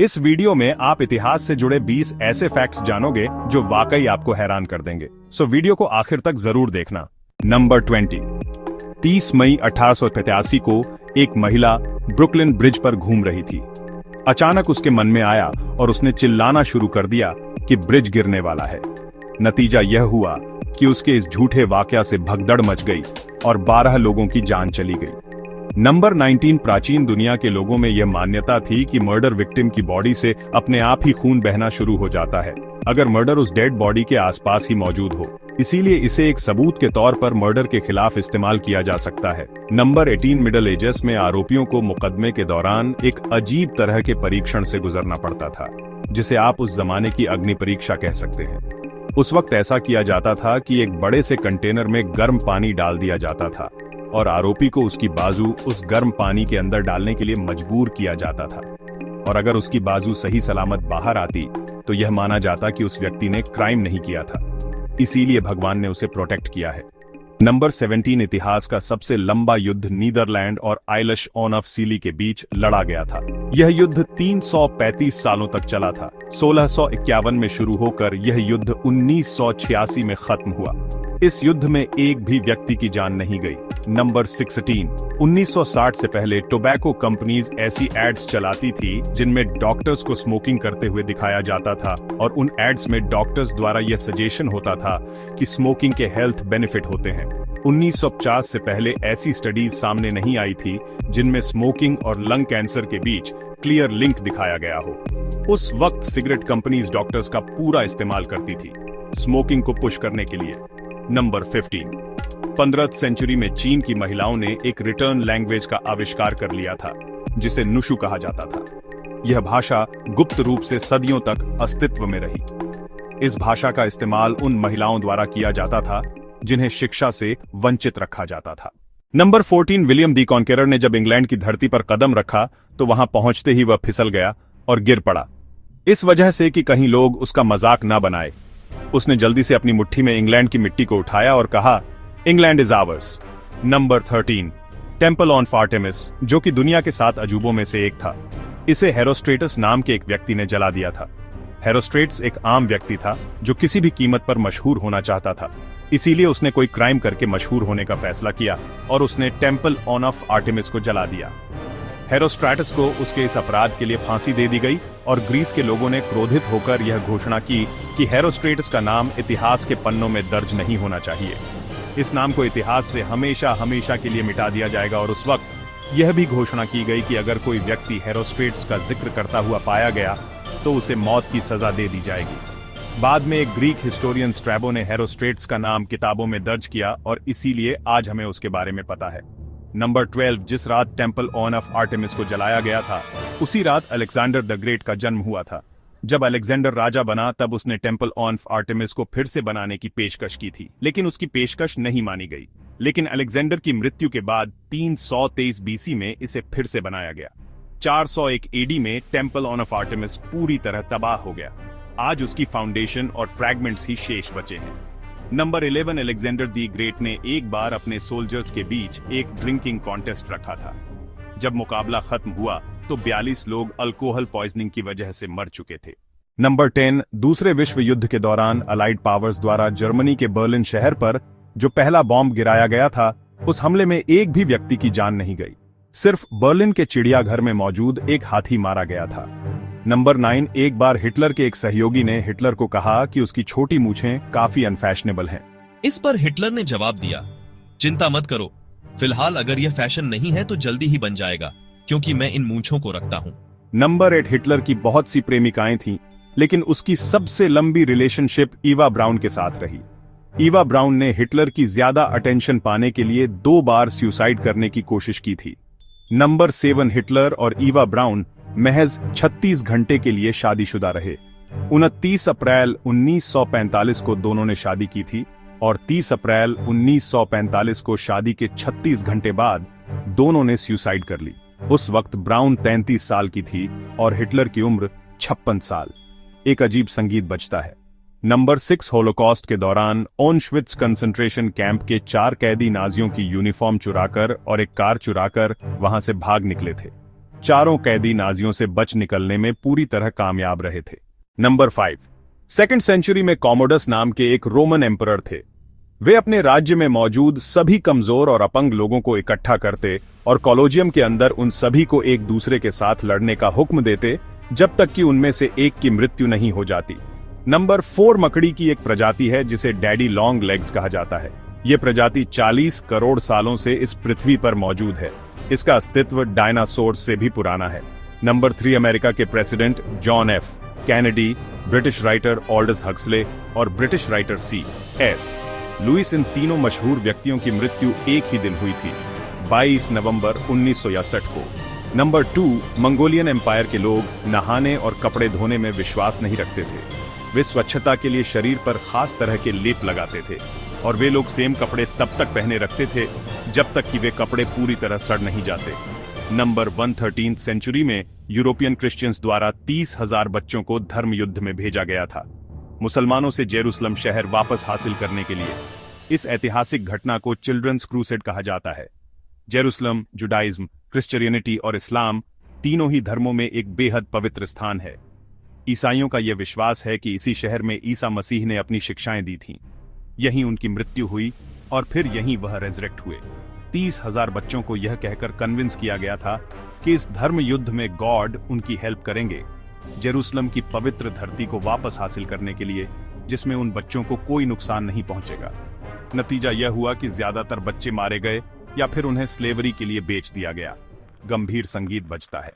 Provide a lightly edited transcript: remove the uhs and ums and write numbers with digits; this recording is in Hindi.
इस वीडियो में आप इतिहास से जुड़े 20 ऐसे फैक्ट्स जानोगे जो वाकई आपको हैरान कर देंगे। सो वीडियो को आखिर तक जरूर देखना। नंबर 20। 30 मई 1885 को एक महिला ब्रुकलिन ब्रिज पर घूम रही थी। अचानक उसके मन में आया और उसने चिल्लाना शुरू कर दिया कि ब्रिज गिरने वाला है। नतीजा यह हुआ कि उसके इस झूठे वाकया से भगदड़ मच गई और 12 लोगों की जान चली गई। नंबर 19। प्राचीन दुनिया के लोगों में यह मान्यता थी कि मर्डर विक्टिम की बॉडी से अपने आप ही खून बहना शुरू हो जाता है अगर मर्डर उस डेड बॉडी के आसपास ही मौजूद हो। इसीलिए इसे एक सबूत के तौर पर मर्डर के खिलाफ इस्तेमाल किया जा सकता है। नंबर 18। मिडल एजेस में आरोपियों को मुकदमे के दौरान एक अजीब तरह के परीक्षण से गुजरना पड़ता था, जिसे आप उस जमाने की अग्नि परीक्षा कह सकते हैं। उस वक्त ऐसा किया जाता था कि एक बड़े से कंटेनर में गर्म पानी डाल दिया जाता था और आरोपी को उसकी बाजू उस गर्म पानी के अंदर डालने के लिए मजबूर किया जाता था, और अगर उसकी बाजू सही सलामत बाहर आती तो यह माना जाता कि उस व्यक्ति ने क्राइम नहीं किया था, इसीलिए भगवान ने उसे प्रोटेक्ट किया है। नंबर 17। इतिहास का सबसे लंबा युद्ध नीदरलैंड और आइलिश ऑन ऑफ सीली के बीच लड़ा गया था। यह युद्ध 335 सालों तक चला था। 1651 में शुरू होकर यह युद्ध 1986 में खत्म हुआ। इस युद्ध में एक भी व्यक्ति की जान नहीं गई। नंबर 16। 1960 से पहले टोबैको कंपनीज ऐसी एड्स चलाती थी जिनमें डॉक्टर्स को स्मोकिंग करते हुए दिखाया जाता था, और उन एड्स में डॉक्टर्स द्वारा यह सजेशन होता था कि स्मोकिंग के हेल्थ बेनिफिट होते हैं। 1950 से पहले ऐसी स्टडीज सामने नहीं आई थी जिनमें स्मोकिंग और लंग कैंसर के बीच क्लियर लिंक दिखाया गया हो। उस वक्त सिगरेट कंपनीज डॉक्टर्स का पूरा इस्तेमाल करती थी स्मोकिंग को पुश करने के लिए। नंबर 15। 15वीं सेंचुरी में चीन की महिलाओं ने एक रिटर्न लैंग्वेज का आविष्कार कर लिया था जिसे नुशु कहा जाता था। यह भाषा गुप्त रूप से सदियों तक अस्तित्व में रही। इस भाषा का इस्तेमाल उन महिलाओं द्वारा किया जाता था जिन्हें शिक्षा से वंचित रखा जाता था। नंबर 14। विलियम दी कॉन्केरर ने जब इंग्लैंड की धरती पर कदम रखा तो वहां पहुंचते ही वह फिसल गया और गिर पड़ा, इस वजह से कि कहीं लोग उसका मजाक ना बनाए। उसने जल्दी से अपनी मुट्ठी में इंग्लैंड की मिट्टी को उठाया और कहा, England is ours. Number 13। Temple of Artemis, जो कि दुनिया के 7 अजूबों में से एक था, इसे हेरोस्ट्रेटस नाम के एक व्यक्ति ने जला दिया था। हेरोस्ट्रेटस एक आम व्यक्ति था जो किसी भी कीमत पर मशहूर होना चाहता था, इसीलिए उसने कोई क्राइम करके मशहूर होने का फैसला किया और उसने टेम्पल ऑफ आर्टेमिस को जला दिया। हेरोस्ट्रेटस को उसके इस अपराध के लिए फांसी दे दी गई और ग्रीस के लोगों ने क्रोधित होकर यह घोषणा की कि हेरोस्ट्रेटस का नाम इतिहास के पन्नों में दर्ज नहीं होना चाहिए। इस नाम को इतिहास से हमेशा हमेशा के लिए मिटा दिया जाएगा, और उस वक्त यह भी घोषणा की गई कि अगर कोई व्यक्ति हेरोस्ट्रेटस का जिक्र करता हुआ पाया गया तो उसे मौत की सजा दे दी जाएगी। बाद में एक ग्रीक हिस्टोरियन स्ट्रैबो ने हेरोस्ट्रेटस का नाम किताबों में दर्ज किया और इसीलिए आज हमें उसके बारे में पता है। नंबर 12। जिस रात टेम्पल ऑफ आर्टेमिस को जलाया गया था उसी रात अलेक्जेंडर द ग्रेट का जन्म हुआ था। जब अलेक्जेंडर राजा बना तब उसने टेम्पल ऑफ आर्टेमिस को फिर से बनाने की पेशकश की थी, लेकिन उसकी पेशकश नहीं मानी गई। लेकिन अलेक्जेंडर की मृत्यु के बाद 323 बीसी में इसे फिर से बनाया गया। 401 एडी में टेम्पल ऑफ आर्टेमिस पूरी तरह तबाह हो गया। आज उसकी फाउंडेशन और फ्रैगमेंट्स ही शेष बचे हैं। नंबर 11। अलेक्जेंडर दी ग्रेट ने एक बार अपने सोल्जर्स के बीच एक ड्रिंकिंग कॉन्टेस्ट रखा था। जब मुकाबला खत्म हुआ तो 42 लोग अल्कोहल पॉइजनिंग की वजह से मर चुके थे। नंबर 10। दूसरे विश्व युद्ध के दौरान अलाइड पावर्स द्वारा जर्मनी के बर्लिन शहर पर जो पहला बॉम्ब गिराया गया था, उस हमले में एक भी व्यक्ति की जान नहीं गई। सिर्फ बर्लिन के चिड़ियाघर में मौजूद एक हाथी मारा गया था। नंबर 9। एक बार हिटलर के एक सहयोगी ने हिटलर को कहा कि उसकी छोटी मूछें काफी अनफैशनेबल हैं। इस पर हिटलर ने जवाब दिया, चिंता मत करो, फिलहाल अगर यह फैशन नहीं है तो जल्दी ही बन जाएगा, क्योंकि मैं इन मूंछों को रखता हूं। नंबर 8। हिटलर की बहुत सी प्रेमिकाएं थीं, लेकिन उसकी सबसे लंबी रिलेशनशिप ईवा ब्राउन के साथ रही। ईवा ब्राउन ने हिटलर की ज्यादा अटेंशन पाने के लिए 2 बार सुसाइड करने की कोशिश की थी। नंबर 7। हिटलर और ईवा ब्राउन महज 36 घंटे के लिए शादीशुदा रहे। 29 अप्रैल 1945 को दोनों ने शादी की थी और 30 अप्रैल 1945 को शादी के 36 घंटे बाद दोनों ने सुसाइड कर ली। उस वक्त ब्राउन 33 साल की थी और हिटलर की उम्र 56 साल। एक अजीब संगीत बजता है। नंबर 6। होलोकॉस्ट के दौरान ऑशविट्ज कंसंट्रेशन कैंप के 4 कैदी नाजियों की यूनिफॉर्म चुराकर और एक कार चुराकर वहां से भाग निकले थे। चारों कैदी नाजियों से बच निकलने में पूरी तरह कामयाब रहे थे। नंबर 5, सेकंड सेंचुरी में कॉमोडस नाम के एक रोमन एम्परर थे। वे अपने राज्य में मौजूद सभी कमजोर और अपंग लोगों को इकट्ठा करते और कॉलोजियम के अंदर उन सभी को एक दूसरे के साथ लड़ने का हुक्म देते जब तक कि उनमें से एक की मृत्यु नहीं हो जाती। नंबर 4 मकड़ी की एक प्रजाति है जिसे डैडी लॉन्ग लेग्स कहा जाता है। यह प्रजाति 40 करोड़ सालों से इस पृथ्वी पर मौजूद है। इसका अस्तित्व डायनासोर से भी पुराना है। नंबर 3 अमेरिका के president John F Kennedy, British writer Aldous Huxley और ब्रिटिश राइटर C.S. लुइस, इन तीनों मशहूर व्यक्तियों की मृत्यु एक ही दिन हुई थी, 22 नवंबर 1961 को। नंबर 2 मंगोलियन एम्पायर के लोग नहाने और कपड़े धोने में विश्वास नहीं रखते थे। वे स्वच्छता के लिए शरीर पर खास तरह के लेप लगाते थे और वे लोग सेम कपड़े तब तक पहने रखते थे जब तक कि वे कपड़े पूरी तरह सड़ नहीं जाते। नंबर 113 सेंचुरी में यूरोपियन क्रिश्चियंस द्वारा 30,000 बच्चों को धर्म युद्ध में भेजा गया था, मुसलमानों से जेरूसलम शहर वापस हासिल करने के लिए। इस ऐतिहासिक घटना को चिल्ड्रंस क्रूसेड कहा जाता है। जेरूसलम, जुडाइज्म, क्रिश्चियनिटी और इस्लाम तीनों ही धर्मों में एक बेहद पवित्र स्थान है। ईसाइयों का यह विश्वास है कि इसी शहर में ईसा मसीह ने अपनी शिक्षाएं दी थीं। यहीं उनकी मृत्यु हुई और फिर यहीं वह रेजरेक्ट हुए। 30,000 बच्चों को यह कहकर कन्विंस किया गया था कि इस धर्म युद्ध में गॉड उनकी हेल्प करेंगे, जेरूसलम की पवित्र धरती को वापस हासिल करने के लिए, जिसमें उन बच्चों को कोई नुकसान नहीं पहुंचेगा। नतीजा यह हुआ कि ज्यादातर बच्चे मारे गए या फिर उन्हें स्लेवरी के लिए बेच दिया गया। गंभीर संगीत बजता है।